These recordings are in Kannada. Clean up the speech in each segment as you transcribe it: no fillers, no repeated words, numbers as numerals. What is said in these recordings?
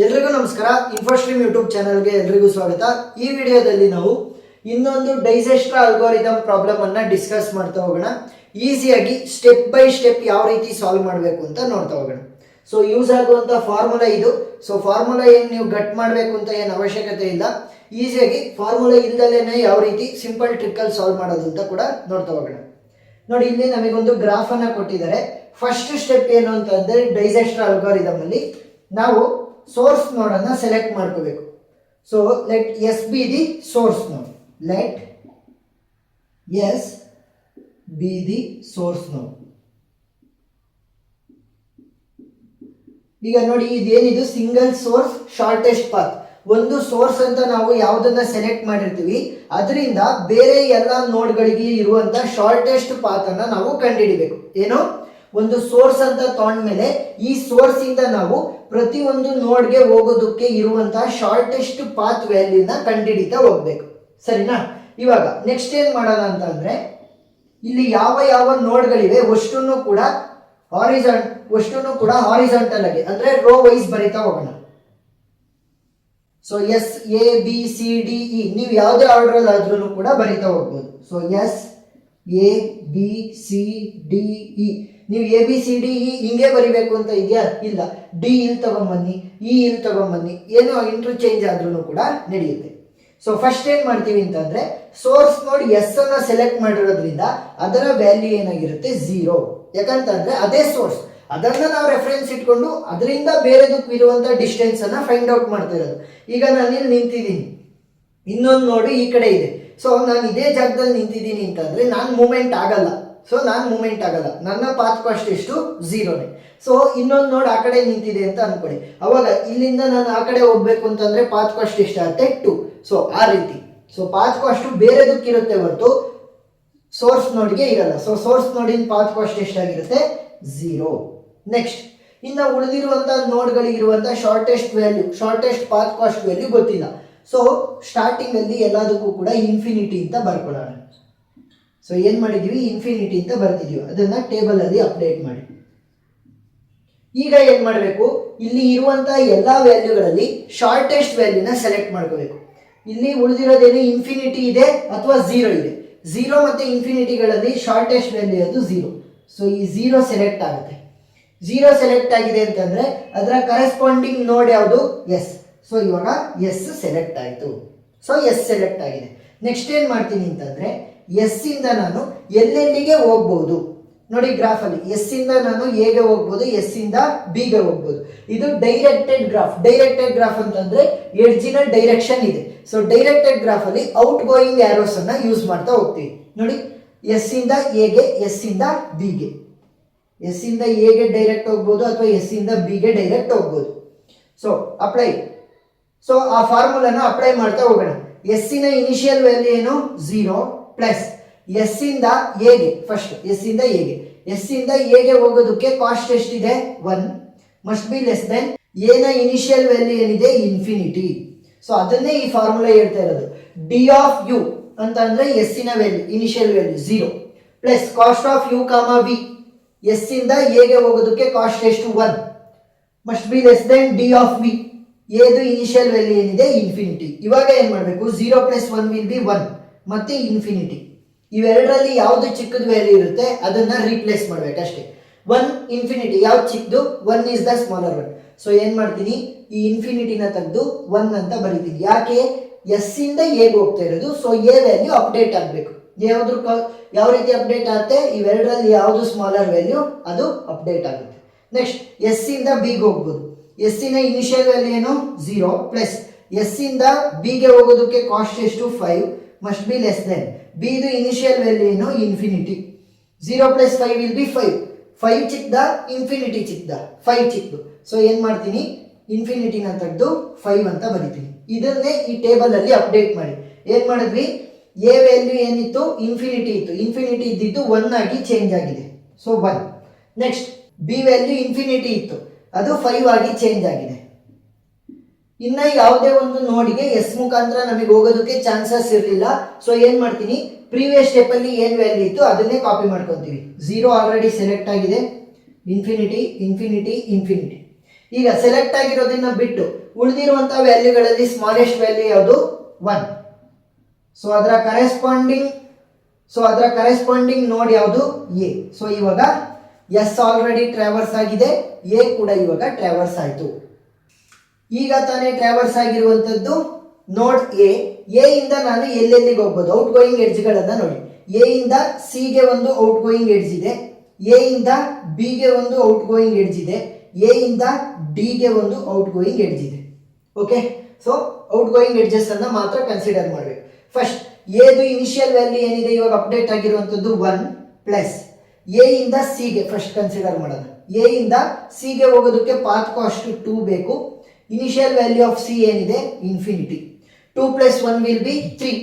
ಎಲ್ರಿಗೂ ನಮಸ್ಕಾರ. ಇನ್ಫೋಸ್ಟ್ರೀಮ್ ಯೂಟ್ಯೂಬ್ ಚಾನಲ್ಗೆ ಎಲ್ರಿಗೂ ಸ್ವಾಗತ. ಈ ವಿಡಿಯೋದಲ್ಲಿ ನಾವು ಇನ್ನೊಂದು ಡೈಜೆಸ್ಟ್ರಾ ಅಲ್ಗಾರಿದಮ್ ಪ್ರಾಬ್ಲಮ್ ಅನ್ನ ಡಿಸ್ಕಸ್ ಮಾಡ್ತಾ ಹೋಗೋಣ. ಈಸಿಯಾಗಿ ಸ್ಟೆಪ್ ಬೈ ಸ್ಟೆಪ್ ಯಾವ ರೀತಿ ಸಾಲ್ವ್ ಮಾಡಬೇಕು ಅಂತ ನೋಡ್ತಾ ಹೋಗೋಣ. ಸೊ ಯೂಸ್ ಆಗುವಂಥ ಫಾರ್ಮುಲಾ ಇದು. ಸೊ ಫಾರ್ಮುಲಾ ಏನು ನೀವು ಗಟ್ ಮಾಡಬೇಕು ಅಂತ ಏನು ಅವಶ್ಯಕತೆ ಇಲ್ಲ. ಈಸಿಯಾಗಿ ಫಾರ್ಮುಲಾ ಇಲ್ದಲೇ ಯಾವ ರೀತಿ ಸಿಂಪಲ್ ಟ್ರಿಕ್ಕಲ್ಲಿ ಸಾಲ್ವ್ ಮಾಡೋದು ಅಂತ ಕೂಡ ನೋಡ್ತಾ ಹೋಗೋಣ. ನೋಡಿ, ಇಲ್ಲಿ ನಮಗೊಂದು ಗ್ರಾಫ್ ಅನ್ನ ಕೊಟ್ಟಿದ್ದಾರೆ. ಫಸ್ಟ್ ಸ್ಟೆಪ್ ಏನು ಅಂತಂದ್ರೆ ಡೈಜೆಸ್ಟ್ರಾ ಅಲ್ಗಾರಿದಮ್ ಅಲ್ಲಿ ನಾವು ಸೋರ್ಸ್ ನೋಡ್ ಅನ್ನ ಸೆಲೆಕ್ಟ್ ಮಾಡ್ಕೋಬೇಕು. So let S be the source node. Let S be the source node. ಈಗ ನೋಡಿ, ಇದೇನಿದು ಸಿಂಗಲ್ ಸೋರ್ಸ್ ಶಾರ್ಟೆಸ್ಟ್ ಪಾತ್. ಒಂದು ಸೋರ್ಸ್ ಅಂತ ನಾವು ಯಾವುದನ್ನ ಸೆಲೆಕ್ಟ್ ಮಾಡಿರ್ತೀವಿ ಅದರಿಂದ ಬೇರೆ ಎಲ್ಲ ನೋಡ್ಗಳಿಗೆ ಇರುವಂತ ಶಾರ್ಟೆಸ್ಟ್ ಪಾತ್ ಅನ್ನ ನಾವು ಕಂಡುಹಿಡಿಬೇಕು. ಏನು, ಒಂದು ಸೋರ್ಸ್ ಅಂತ ತಗೊಂಡ್ಮೇಲೆ ಈ ಸೋರ್ಸ್ ಇಂದ ನಾವು ಪ್ರತಿಯೊಂದು ನೋಡ್ಗೆ ಹೋಗೋದಕ್ಕೆ ಇರುವಂತಹ ಶಾರ್ಟೆಸ್ಟ್ ಪಾತ್ ವ್ಯಾಲ್ಯೂನ ಕಂಡುಹಿಡಿತಾ ಹೋಗ್ಬೇಕು. ಸರಿನಾ? ಇವಾಗ ನೆಕ್ಸ್ಟ್ ಏನ್ ಮಾಡೋಣ ಅಂತ ಅಂದ್ರೆ, ಇಲ್ಲಿ ಯಾವ ಯಾವ ನೋಡ್ಗಳಿವೆ ಅಷ್ಟನ್ನು ಕೂಡ ಹಾರಿಜಾಂಟಲ್ ಆಗಿ ಅಂದ್ರೆ ರೋ ವೈಸ್ ಬರೀತಾ ಹೋಗೋಣ. So S A B C D E ನೀವು ಯಾವುದೇ ಆರ್ಡರ್ ಆದ್ರೂ ಕೂಡ ಬರೀತಾ ಹೋಗ್ಬೋದು. So S A B C D E ನೀವು A B C D E ಹಿಂಗೆ ಬರಿಬೇಕು ಅಂತ ಇದೆಯಾ? ಇಲ್ಲ. ಡಿ ಇಲ್ಲಿ ತಗೊಂಬನ್ನಿ, ಇ ಇಲ್ಲಿ ತಗೊಂಬನ್ನಿ, ಏನೋ ಇಂಟರ್ಚೇಂಜ್ ಆದ್ರೂ ಕೂಡ ನಡೆಯುತ್ತೆ. ಸೊ ಫಸ್ಟ್ ಏನ್ ಮಾಡ್ತೀವಿ ಅಂತಂದ್ರೆ, ಸೋರ್ಸ್ ನೋಡಿ ಎಸ್ ಅನ್ನ ಸೆಲೆಕ್ಟ್ ಮಾಡಿರೋದ್ರಿಂದ ಅದರ ವ್ಯಾಲ್ಯೂ ಏನಾಗಿರುತ್ತೆ? 0. ಯಾಕಂತಂದ್ರೆ ಅದೇ ಸೋರ್ಸ್, ಅದನ್ನ ನಾವು ರೆಫರೆನ್ಸ್ ಇಟ್ಕೊಂಡು ಅದರಿಂದ ಬೇರೆದಕ್ಕೂ ಇರುವಂತ ಡಿಸ್ಟೆನ್ಸ್ ಅನ್ನ ಫೈಂಡ್ ಔಟ್ ಮಾಡ್ತಾ ಇರೋದು. ಈಗ ನಾನು ಇಲ್ಲಿ ನಿಂತಿದ್ದೀನಿ, ಇನ್ನೊಂದು ನೋಡು ಈ ಕಡೆ ಇದೆ. ಸೊ ನಾನು ಇದೇ ಜಾಗದಲ್ಲಿ ನಿಂತಿದ್ದೀನಿ ಅಂತಂದ್ರೆ ನಾನು ಮೂವ್ಮೆಂಟ್ ಆಗಲ್ಲ. ನನ್ನ ಪಾತ್ ಕಾಸ್ಟ್ ಎಷ್ಟು? 0ನೇ. ಸೊ ಇನ್ನೊಂದು ನೋಡ್ ಆ ಕಡೆ ನಿಂತಿದೆ ಅಂತ ಅನ್ಕೊಳ್ಳಿ. ಅವಾಗ ಇಲ್ಲಿಂದ ನಾನು ಆ ಕಡೆ ಹೋಗ್ಬೇಕು ಅಂತಂದ್ರೆ ಪಾತ್ ಕಾಸ್ಟ್ ಎಷ್ಟಾಗುತ್ತೆ? 2. ಸೊ ಆ ರೀತಿ. ಸೊ ಪಾತ್ ಕಾಸ್ಟ್ ಬೇರೆದಕ್ಕಿರುತ್ತೆ ಹೊರತು ಸೋರ್ಸ್ ನೋಡ್ಗೆ ಇರಲ್ಲ. ಸೊ ಸೋರ್ಸ್ ನೋಡಿನ ಪಾತ್ ಕಾಸ್ಟ್ ಎಷ್ಟಾಗಿರುತ್ತೆ? 0. ನೆಕ್ಸ್ಟ್, ಇನ್ನು ಉಳಿದಿರುವಂತಹ ನೋಡ್ಗಳಿಗಿರುವಂತಹ ಶಾರ್ಟೆಸ್ಟ್ ಪಾತ್ ಕಾಸ್ಟ್ ವ್ಯಾಲ್ಯೂ ಗೊತ್ತಿಲ್ಲ. ಸೊ ಸ್ಟಾರ್ಟಿಂಗ್ ಅಲ್ಲಿ ಎಲ್ಲದಕ್ಕೂ ಕೂಡ ಇನ್ಫಿನಿಟಿ ಅಂತ ಬರ್ಕೊಳ್ಳೋಣ. ಸೊ ಏನ್ ಮಾಡಿದೀವಿ? ಇನ್ಫಿನಿಟಿ ಅಂತ ಬರ್ತಿದೀವಿ. ಅದನ್ನ ಟೇಬಲ್ ಅಲ್ಲಿ ಅಪ್ಡೇಟ್ ಮಾಡಿ. ಈಗ ಏನ್ ಮಾಡಬೇಕು? ಇಲ್ಲಿ ಇರುವಂತಹ ಎಲ್ಲಾ ವ್ಯಾಲ್ಯೂಗಳಲ್ಲಿ ಶಾರ್ಟೆಸ್ಟ್ ವ್ಯಾಲ್ಯೂನ ಸೆಲೆಕ್ಟ್ ಮಾಡ್ಕೋಬೇಕು. ಇಲ್ಲಿ ಉಳಿದಿರೋದೇನು? ಇನ್ಫಿನಿಟಿ ಇದೆ ಅಥವಾ 0 ಇದೆ. 0 ಮತ್ತೆ ಇನ್ಫಿನಿಟಿಗಳಲ್ಲಿ ಶಾರ್ಟೆಸ್ಟ್ ವ್ಯಾಲ್ಯೂ ಅದು 0. ಸೊ ಈ 0 ಸೆಲೆಕ್ಟ್ ಆಗುತ್ತೆ. 0 ಸೆಲೆಕ್ಟ್ ಆಗಿದೆ ಅಂತಂದ್ರೆ ಅದರ ಕರೆಸ್ಪಾಂಡಿಂಗ್ ನೋಡ್ ಯಾವುದು? ಎಸ್. ಸೊ ಇವಾಗ ಎಸ್ ಸೆಲೆಕ್ಟ್ ಆಯಿತು. ಸೊ ಎಸ್ ಸೆಲೆಕ್ಟ್ ಆಗಿದೆ. ನೆಕ್ಸ್ಟ್ ಏನ್ ಮಾಡ್ತೀನಿ ಅಂತಂದ್ರೆ, ಎಸ್ ಇಂದ ನಾನು ಎಲ್ಲೆಲ್ಲಿಗೆ ಹೋಗ್ಬಹುದು ನೋಡಿ. ಗ್ರಾಫ್ ಅಲ್ಲಿ ಎಸ್ ಇಂದ ನಾನು ಎಗೆ ಹೋಗ್ಬೋದು, ಎಸ್ ಇಂದ ಬಿಗೆ ಹೋಗ್ಬೋದು. ಇದು ಡೈರೆಕ್ಟೆಡ್ ಗ್ರಾಫ್ ಅಂತಂದ್ರೆ ಎಡ್ಜಿನ ಡೈರೆಕ್ಷನ್ ಇದೆ. ಸೊ ಡೈರೆಕ್ಟೆಡ್ ಗ್ರಾಫ್ ಅಲ್ಲಿ ಔಟ್ ಗೋಯಿಂಗ್ ಆರೋಸ್ ಅನ್ನ ಯೂಸ್ ಮಾಡ್ತಾ ಹೋಗ್ತೀವಿ. ನೋಡಿ, ಎಸ್ ಇಂದ ಎಗೆ, ಎಸ್ ಇಂದ ಬಿಗೆ. ಎಸ್ ಇಂದ ಎಗೆ ಡೈರೆಕ್ಟ್ ಹೋಗ್ಬೋದು ಅಥವಾ ಎಸ್ ಇಂದ ಬಿಗೆ ಡೈರೆಕ್ಟ್ ಹೋಗ್ಬೋದು. So apply. ಸೊ ಆ ಫಾರ್ಮುಲಾನ ಅಪ್ಲೈ ಮಾಡ್ತಾ ಹೋಗೋಣ. ಎಸ್ ಇನ ಇನಿಷಿಯಲ್ ವ್ಯಾಲ್ಯೂ ಏನು? 0 ಪ್ಲಸ್ ಎಸ್ ಇಂದ ಎಗೆ. ಫಸ್ಟ್ ಎಸ್ ಇಂದ ಎಗೆ ಹೋಗೋದಕ್ಕೆ ಕಾಸ್ಟ್ ಎಷ್ಟಿದೆ? 1 must be less then A ನ ಇನಿಷಿಯಲ್ ವ್ಯಾಲ್ಯೂ ಏನಿದೆ? ಇನ್ಫಿನಿಟಿ. ಸೊ ಅದನ್ನೇ ಈ ಫಾರ್ಮುಲಾ ಹೇಳ್ತಾ ಇರೋದು. ಡಿ ಆಫ್ ಯು ಅಂತ ಅಂದ್ರೆ ಎಸ್ ಇನ value initial value 0 plus cost of U comma V. S ಇಂದ ಎಗೆ ಹೋಗೋದಕ್ಕೆ ಕಾಸ್ಟ್ ಎಷ್ಟು? 1 must be less than D of V. ಎದು ಇನಿಷಿಯಲ್ ವ್ಯಾಲ್ಯೂ ಏನಿದೆ? ಇನ್ಫಿನಿಟಿ. ಇವಾಗ ಏನ್ ಮಾಡಬೇಕು? 0 ಪ್ಲಸ್ 1 ವಿಲ್ ಬಿ 1 ಮತ್ತೆ ಇನ್ಫಿನಿಟಿ. ಇವೆರಡರಲ್ಲಿ ಯಾವ್ದು ಚಿಕ್ಕದ ವ್ಯಾಲ್ಯೂ ಇರುತ್ತೆ ಅದನ್ನ ರೀಪ್ಲೇಸ್ ಮಾಡ್ಬೇಕಷ್ಟೇ. 1 ಇನ್ಫಿನಿಟಿ ಯಾವ್ದು ಚಿಕ್ಕದು? 1 is the smaller one. So ಏನ್ ಮಾಡ್ತೀನಿ? ಈ ಇನ್ಫಿನಿಟಿನ ತೆಗೆದು 1 ಅಂತ ಬರೀತೀನಿ. ಯಾಕೆ? ಎಸ್ ಇಂದ ಎಗೆ ಹೋಗ್ತಾ ಇರೋದು. ಸೊ ಎ ವ್ಯಾಲ್ಯೂ ಅಪ್ಡೇಟ್ ಆಗಬೇಕು. ಯಾವ ರೀತಿ ಅಪ್ಡೇಟ್ ಆಗುತ್ತೆ? ಇವೆರಡರಲ್ಲಿ ಯಾವುದು ಸ್ಮಾಲರ್ ವ್ಯಾಲ್ಯೂ ಅದು ಅಪ್ಡೇಟ್ ಆಗುತ್ತೆ. ನೆಕ್ಸ್ಟ್, ಎಸ್ ಇಂದ ಬಿಗೆ ಹೋಗ್ಬೋದು. ಎಸ್ ಇನ ಇನಿಷಿಯಲ್ ವ್ಯಾಲ್ಯೂ ಏನು? 0 ಪ್ಲಸ್ ಎಸ್ ಇಂದ ಬಿಗೆ ಹೋಗೋದಕ್ಕೆ ಕಾಸ್ಟ್ ಎಷ್ಟು? 5 ಮಸ್ಟ್ ಬಿ ಲೆಸ್ ದೆನ್ ಬಿದು ಇನಿಷಿಯಲ್ ವ್ಯಾಲ್ಯೂ ಏನು? ಇನ್ಫಿನಿಟಿ. 0 plus 5 will be 5. 5 ಚಿಕ್ಕದ? ಇನ್ಫಿನಿಟಿ ಚಿಕ್ಕದ? 5 ಚಿಕ್ಕದು. ಸೊ ಏನ್ ಮಾಡ್ತೀನಿ? ಇನ್ಫಿನಿಟಿನ ತೆಗೆದು 5 ಅಂತ ಬರೀತೀನಿ. ಇದನ್ನೇ ಈ ಟೇಬಲ್ ಅಲ್ಲಿ ಅಪ್ಡೇಟ್ ಮಾಡಿ. ಏನ್ ಮಾಡಿದ್ವಿ? ಎ ವ್ಯಾಲ್ಯೂ ಏನಿತ್ತು? ಇನ್ಫಿನಿಟಿ ಇತ್ತು. ಇನ್ಫಿನಿಟಿ ಇದ್ದಿದ್ದು 1 ಆಗಿ ಚೇಂಜ್ ಆಗಿದೆ. So 1. Next, B value infinity ಇತ್ತು, ಅದು 5 ಆಗಿ ಚೇಂಜ್ ಆಗಿದೆ. ಇನ್ನ ಯಾವುದೇ ಒಂದು ನೋಡಿಗೆ ಎಸ್ ಮುಖಾಂತರ ನಮಗೆ ಹೋಗೋದಕ್ಕೆ ಚಾನ್ಸಸ್ ಇರಲಿಲ್ಲ. ಸೊ ಏನ್ ಮಾಡ್ತೀನಿ? ಪ್ರೀವಿಯಸ್ ಸ್ಟೆಪ್ ಅಲ್ಲಿ ಏನ್ ವ್ಯಾಲ್ಯೂ ಇತ್ತು ಅದನ್ನೇ ಕಾಪಿ ಮಾಡ್ಕೊಂತೀವಿ. 0 ಆಲ್ರೆಡಿ ಸೆಲೆಕ್ಟ್ ಆಗಿದೆ. ಇನ್ಫಿನಿಟಿ. ಈಗ ಸೆಲೆಕ್ಟ್ ಆಗಿರೋದನ್ನ ಬಿಟ್ಟು ಉಳಿದಿರುವಂತಹ ವ್ಯಾಲ್ಯೂಗಳಲ್ಲಿ ಸ್ಮಾಲೆಸ್ಟ್ ವ್ಯಾಲ್ಯೂ ಯಾವುದು 1. ಸೊ ಅದರ ಕರೆಸ್ಪಾಂಡಿಂಗ್ ನೋಡ್ ಯಾವುದು ಎ. ಸೊ ಇವಾಗ ಎಸ್ ಆಲ್ರೆಡಿ ಟ್ರಾವರ್ಸ್ ಆಗಿದೆ, ಎ ಕೂಡ ಇವಾಗ ಟ್ರಾವರ್ಸ್ ಆಯಿತು. ಈಗ ತಾನೇ ಟ್ರಾವರ್ಸ್ ಆಗಿರುವಂತದ್ದು ನೋಡ್ ಎ ಇಂದ ನಾನು ಎಲ್ಲೆಲ್ಲಿಗೆ ಹೋಗ್ಬೋದು, ಔಟ್ ಗೋಯಿಂಗ್ ಎಡ್ಜ್ಗಳನ್ನ ನೋಡಿ. ಎ ಇಂದ ಸಿ ಗೆ ಒಂದು ಔಟ್ ಗೋಯಿಂಗ್ ಎಡ್ಜ್ ಇದೆ, ಎ ಇಂದ ಬಿ ಗೆ ಒಂದು ಔಟ್ ಗೋಯಿಂಗ್ ಎಡ್ಜ್ ಇದೆ, ಎ ಇಂದ ಡಿ ಗೆ ಒಂದು ಔಟ್ ಗೋಯಿಂಗ್ ಎಡ್ಜ್ ಇದೆ. Okay, so out going edges ಅನ್ನ ಮಾತ್ರ ಕನ್ಸಿಡರ್ ಮಾಡಬೇಕು. ಫಸ್ಟ್ ಎದು ಇನಿಷಿಯಲ್ ವ್ಯಾಲ್ಯೂ ಏನಿದೆ ಇವಾಗ ಅಪ್ಡೇಟ್ ಆಗಿರುವಂತದ್ದು 1 ಪ್ಲಸ್ ಎ ಇಂದ ಸಿ ಗೆ ಫಸ್ಟ್ ಕನ್ಸಿಡರ್ ಮಾಡೋಣ. ಎ ಇಂದ ಸಿ ಗೆ ಹೋಗೋದಕ್ಕೆ ಪಾತ್ ಕಾಸ್ಟ್ 2 ಬೇಕು. ಇನಿಷಿಯಲ್ ವ್ಯಾಲ್ಯೂ ಆಫ್ ಸಿ ಏನಿದೆ ಇನ್ಫಿನಿಟಿ. 2 + 1 will be 3.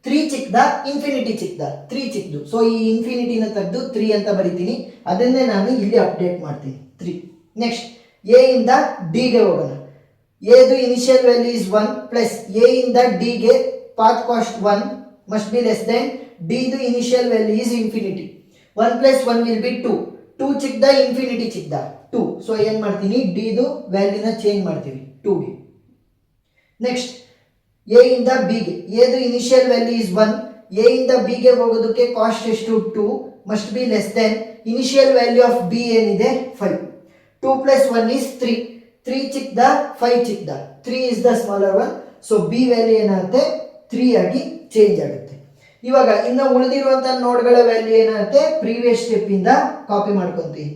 3 ಚಿಕ್ಕದ ಇನ್ಫಿನಿಟಿ ಚಿಕ್ಕದ? 3 ಚಿಕ್ಕದು. ಸೊ ಈ ಇನ್ಫಿನಿಟಿನ ತೆಗೆದು 3 ಅಂತ ಬರಿತೀನಿ, ಅದನ್ನೇ ನಾನು ಇಲ್ಲಿ ಅಪ್ಡೇಟ್ ಮಾಡ್ತೀನಿ 3. ನೆಕ್ಸ್ಟ್ ಎ ಇಂದ ಡಿ ಗೆ ಹೋಗೋಣ. ಎದು initial value is 1 plus A ಇಂದ ಡಿ ಗೆ path cost 1 must be less than d ದು initial value is infinity. 1 + 1 will be 2. 2 ಚಿಕ್ಕದ ಇನ್ಫಿನಿಟಿ ಚಿಕ್ಕದ? 2. ಸೊ ಏನು ಮಾಡ್ತೀನಿ, d ದು ವ್ಯಾಲ್ಯೂನ ಚೇಂಜ್ ಮಾಡ್ತೀವಿ 2 ಗೆ. ನೆಕ್ಸ್ಟ್ ಎ ಇಂದ ಬಿ ಗೆ, ಎ ದು ಇನಿಷಿಯಲ್ ವ್ಯಾಲ್ಯೂ is 1, ಎ ಇಂದ ಬಿ ಗೆ ಹೋಗೋದಕ್ಕೆ ಕಾಸ್ಟ್ ಎಷ್ಟು 2 must be less than initial value of B ಏನಿದೆ 5. 2 + 1 is 3. 3 ಚಿಕ್ಕದ 5 ಚಿಕ್ಕದ? 3 is the smaller one. So B value ಏನಾಗುತ್ತೆ 3 ಆಗಿ ಚೇಂಜ್ ಆಗುತ್ತೆ. ಇವಾಗ ಇನ್ನು ಉಳಿದಿರುವಂತಹ ನೋಡ್ಗಳ ವ್ಯಾಲ್ಯೂ ಏನಾಗುತ್ತೆ ಪ್ರೀವಿಯಸ್ ಸ್ಟೆಪ್ ಇಂದ ಕಾಪಿ ಮಾಡ್ಕೊಂತೀವಿ.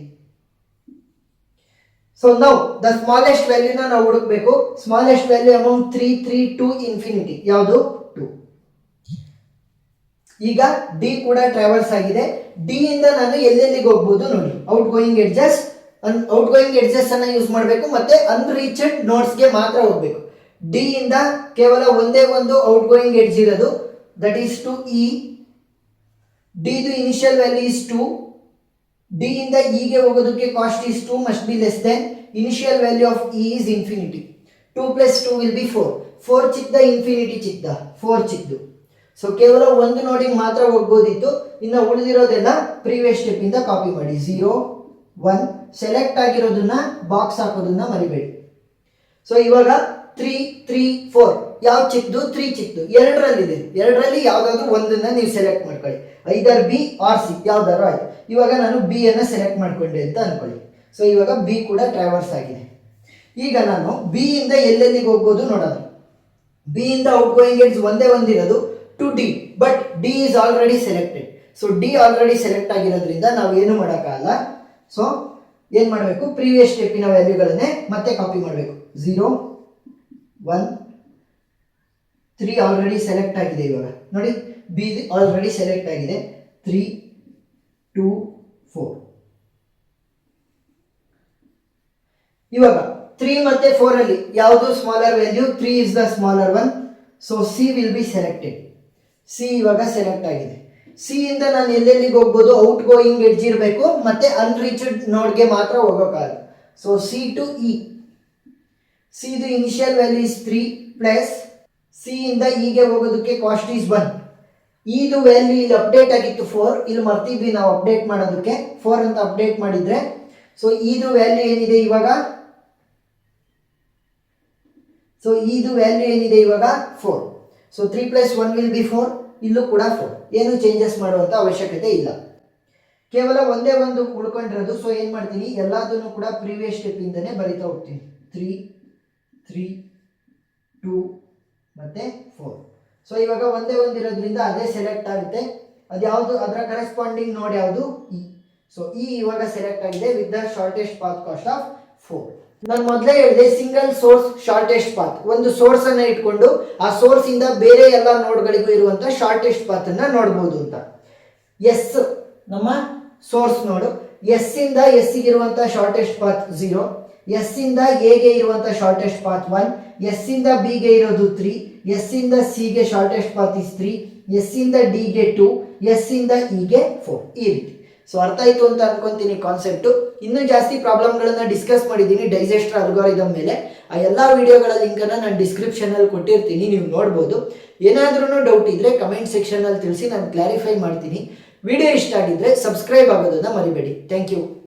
ಸೊ ನಾವು ದ ಸ್ಮಾಲೆಸ್ಟ್ ವ್ಯಾಲ್ಯೂನ ನಾವು ಹುಡುಕ್ಬೇಕು. ಸ್ಮಾಲೆಸ್ಟ್ ವ್ಯಾಲ್ಯೂ ಅಮೌಂಟ್ 3 3 2 ಇನ್ಫಿನಿಟಿ ಯಾವುದು 2. ಈಗ ಡಿ ಕೂಡ ಟ್ರಾವರ್ಸ್ ಆಗಿದೆ. ಡಿ ಇಂದ ನಾನು ಎಲ್ಲೆಲ್ಲಿಗೆ ಹೋಗ್ಬೋದು ನೋಡಿ, ಔಟ್ ಗೋಯಿಂಗ್ ಎಡ್ಜಸ್ ಅನ್ನ ಯೂಸ್ ಮಾಡಬೇಕು, ಮತ್ತೆ ಅನ್ರೀಚ್ಡ್ ನೋಟ್ಸ್ ಗೆ ಮಾತ್ರ ಹೋಗ್ಬೇಕು. ಡಿ ಇಂದ ಕೇವಲ ಒಂದೇ ಒಂದು ಔಟ್ ಗೋಯಿಂಗ್ ಎಡ್ಜ್ ಇರೋದು, that is to E. D ದು ಇನಿಷಿಯಲ್ ವ್ಯಾಲ್ಯೂ ಇಸ್ 2. ಡಿ ಇಂದ ಇ ಗೆ ಹೋಗೋದಕ್ಕೆ cost is 2 must be less than initial value of E is infinity. 2 + 2 will be 4. 4 ಚಿಕ್ಕದ ಇನ್ಫಿನಿಟಿ ಚಿಕ್ಕದ? 4 ಚಿಕ್ಕದು. ಸೊ ಕೇವಲ ಒಂದು ನೋಡಿಗೆ ಮಾತ್ರ ಹೋಗ್ಬೋದಿತ್ತು. ಇನ್ನು ಉಳಿದಿರೋದೆಲ್ಲ ಪ್ರೀವಿಯಸ್ ಸ್ಟೆಪ್ ಇಂದ ಕಾಪಿ ಮಾಡಿ. 0 1 ಸೆಲೆಕ್ಟ್ ಆಗಿರೋದನ್ನ ಬಾಕ್ಸ್ ಹಾಕೋದನ್ನ ಮರಿಬೇಡಿ. ಸೊ ಇವಾಗ 3 3 4 ಯಾವ ಚಿಕ್ಕದು? 3 ಚಿಕ್ಕದು. ಎರಡರಲ್ಲಿದೆ, ಎರಡರಲ್ಲಿ ಯಾವ್ದಾದ್ರು ಒಂದನ್ನ ನೀವು ಸೆಲೆಕ್ಟ್ ಮಾಡ್ಕೊಳ್ಳಿ, ಐದರ್ ಬಿ ಆರ್ ಸಿ ಯಾವ್ದಾದ್ರು ಆಯ್ತು. ಇವಾಗ ನಾನು ಬಿ ಅನ್ನ ಸೆಲೆಕ್ಟ್ ಮಾಡ್ಕೊಂಡೆ ಅಂತ ಅನ್ಕೊಳ್ಳಿ. ಸೊ ಇವಾಗ ಬಿ ಕೂಡ ಟ್ರಾವರ್ಸ್ ಆಗಿದೆ. ಈಗ ನಾನು ಬಿ ಇಂದ ಎಲ್ಲೆಲ್ಲಿಗೆ ಹೋಗ್ಬೋದು ನೋಡೋಣ. ಬಿ ಇಂದ ಔಟ್ ಗೋಯಿಂಗ್ ಎಡ್ಜ್ ಒಂದೇ ಒಂದಿರೋದು to D, but D is already selected. So D already select ಆಗಿರೋದ್ರಿಂದ ನಾವು ಏನು ಮಾಡೋಕ್ಕಾಗಲ್ಲ. ಸೊ ಏನ್ ಮಾಡಬೇಕು, ಪ್ರೀವಿಯಸ್ ಸ್ಟೆಪ್ಪಿನ ವ್ಯಾಲ್ಯೂಗಳನ್ನೇ ಮತ್ತೆ ಕಾಪಿ ಮಾಡಬೇಕು. 0 1 3 ಆಲ್ರೆಡಿ ಸೆಲೆಕ್ಟ್ ಆಗಿದೆ. ಇವಾಗ ನೋಡಿ ಬಿ ಆಲ್ರೆಡಿ ಸೆಲೆಕ್ಟ್ ಆಗಿದೆ. 3 2 4. ಇವಾಗ 3 ಮತ್ತೆ 4 ಅಲ್ಲಿ ಯಾವುದು smaller value? 3 is the smaller one. So C will be selected. C ಇವಾಗ ಸೆಲೆಕ್ಟ್ ಆಗಿದೆ. ಸಿ ಇಂದ ನಾನು ಎಲ್ಲೆಲ್ಲಿಗೆ ಹೋಗ್ಬೋದು, ಔಟ್ ಗೋಯಿಂಗ್ ಎಡ್ಜ್ ಇರಬೇಕು, ಮತ್ತೆ ಅನ್ರೀಚ್ಡ್ ನೋಡ್ಗೆ ಮಾತ್ರ ಹೋಗೋಕ್ಕಾಗಲ್ಲ. So C to E. C ದು initial value is 3 plus C ಇಂದ ಇಗೆ ಹೋಗೋದಕ್ಕೆ ಕಾಸ್ಟ್ ಈಸ್ 1. ಇದು ವ್ಯಾಲ್ಯೂ ಇಲ್ಲಿ ಅಪ್ಡೇಟ್ ಆಗಿತ್ತು 4, ಇಲ್ಲಿ ಮರ್ತಿದ್ವಿ ನಾವು ಅಪ್ಡೇಟ್ ಮಾಡೋದಕ್ಕೆ. 4 ಅಂತ ಅಪ್ಡೇಟ್ ಮಾಡಿದ್ರೆ ಸೊ ಇದು ವ್ಯಾಲ್ಯೂ ಏನಿದೆ ಇವಾಗ, ಸೊ ಇದು ವ್ಯಾಲ್ಯೂ ಏನಿದೆ ಇವಾಗ 4. So 3 + 1 will be 4. ಇಲ್ಲೂ ಕೂಡ 4. ಏನು ಚೇಂಜಸ್ ಮಾಡುವಂತ ಅವಶ್ಯಕತೆ ಇಲ್ಲ, ಕೇವಲ ಒಂದೇ ಒಂದು ಉಳ್ಕೊಂಡಿರೋದು. ಸೊ ಏನ್ ಮಾಡ್ತೀನಿ, ಎಲ್ಲದನ್ನು ಕೂಡ ಪ್ರೀವಿಯಸ್ ಸ್ಟೆಪ್ ಇಂದನೇ ಬರಿತಾ ಹೋಗ್ತೀನಿ. 3 3 2 ಮತ್ತೆ 4. ಸೊ ಇವಾಗ ಒಂದೇ ಒಂದಿರೋದ್ರಿಂದ ಅದೇ ಸೆಲೆಕ್ಟ್ ಆಗುತ್ತೆ. ಅದ್ಯಾವುದು, ಅದರ ಕರೆಸ್ಪಾಂಡಿಂಗ್ ನೋಡ್ ಯಾವುದು ಇ. ಸೊ ಇ ಇವಾಗ ಸೆಲೆಕ್ಟ್ ಆಗಿದೆ with the shortest path cost of 4. ನಾನು ಮೊದಲೇ ಹೇಳಿದೆ ಸಿಂಗಲ್ ಸೋರ್ಸ್ ಶಾರ್ಟೆಸ್ಟ್ ಪಾತ್. ಒಂದು ಸೋರ್ಸ್ ಅನ್ನ ಇಟ್ಕೊಂಡು ಆ ಸೋರ್ಸ್ ಇಂದ ಬೇರೆ ಎಲ್ಲ ನೋಡ್ಗಳಿಗೂ ಇರುವಂತ ಶಾರ್ಟೆಸ್ಟ್ ಪಾತ್ ಅನ್ನ ನೋಡಬಹುದು ಅಂತ. ಎಸ್ ನಮ್ಮ ಸೋರ್ಸ್ ನೋಡು. ಎಸ್ ಇಂದ ಎಸ್ ಗೆ ಇರುವಂತ ಶಾರ್ಟೆಸ್ಟ್ ಪಾತ್ 0. ಎಸ್ ಇಂದ ಎ ಗೆ ಇರುವಂತ ಶಾರ್ಟೆಸ್ಟ್ ಪಾತ್ 1. ಎಸ್ ಇಂದ ಬಿ ಗೆ ಇರೋದು 3. ಎಸ್ ಇಂದ ಸಿ ಗೆ ಶಾರ್ಟೆಸ್ಟ್ ಪಾತ್ ಇಸ್ 3. ಎಸ್ ಇಂದ ಡಿ ಗೆ 2. ಎಸ್ ಇಂದ ಇ ಗೆ 4. ಈ ರೀತಿ. ಸೊ ಅರ್ಥ ಆಯ್ತು ಅಂತ ಅನ್ಕೊಂತೀನಿ ಕಾನ್ಸೆಪ್ಟ್. ಇನ್ನೂ ಜಾಸ್ತಿ ಪ್ರಾಬ್ಲಮ್ಗಳನ್ನ ಡಿಸ್ಕಸ್ ಮಾಡಿದ್ದೀನಿ ಡೈಜೆಸ್ಟರ್ ಅಲ್ಗಾರಿದಮ್ ಮೇಲೆ. ಆ ಎಲ್ಲ ವಿಡಿಯೋಗಳ ಲಿಂಕನ್ನು ನಾನು ಡಿಸ್ಕ್ರಿಪ್ಷನ್ ಅಲ್ಲಿ ಕೊಟ್ಟಿರ್ತೀನಿ, ನೀವು ನೋಡ್ಬೋದು. ಏನಾದ್ರೂ ಡೌಟ್ ಇದ್ರೆ ಕಮೆಂಟ್ ಸೆಕ್ಷನ್ ಅಲ್ಲಿ ತಿಳಿಸಿ, ನಾನು ಕ್ಲಾರಿಫೈ ಮಾಡ್ತೀನಿ. ವಿಡಿಯೋ ಇಷ್ಟ ಆಗಿದ್ರೆ ಸಬ್ಸ್ಕ್ರೈಬ್ ಆಗೋದನ್ನ ಮರಿಬೇಡಿ. Thank you.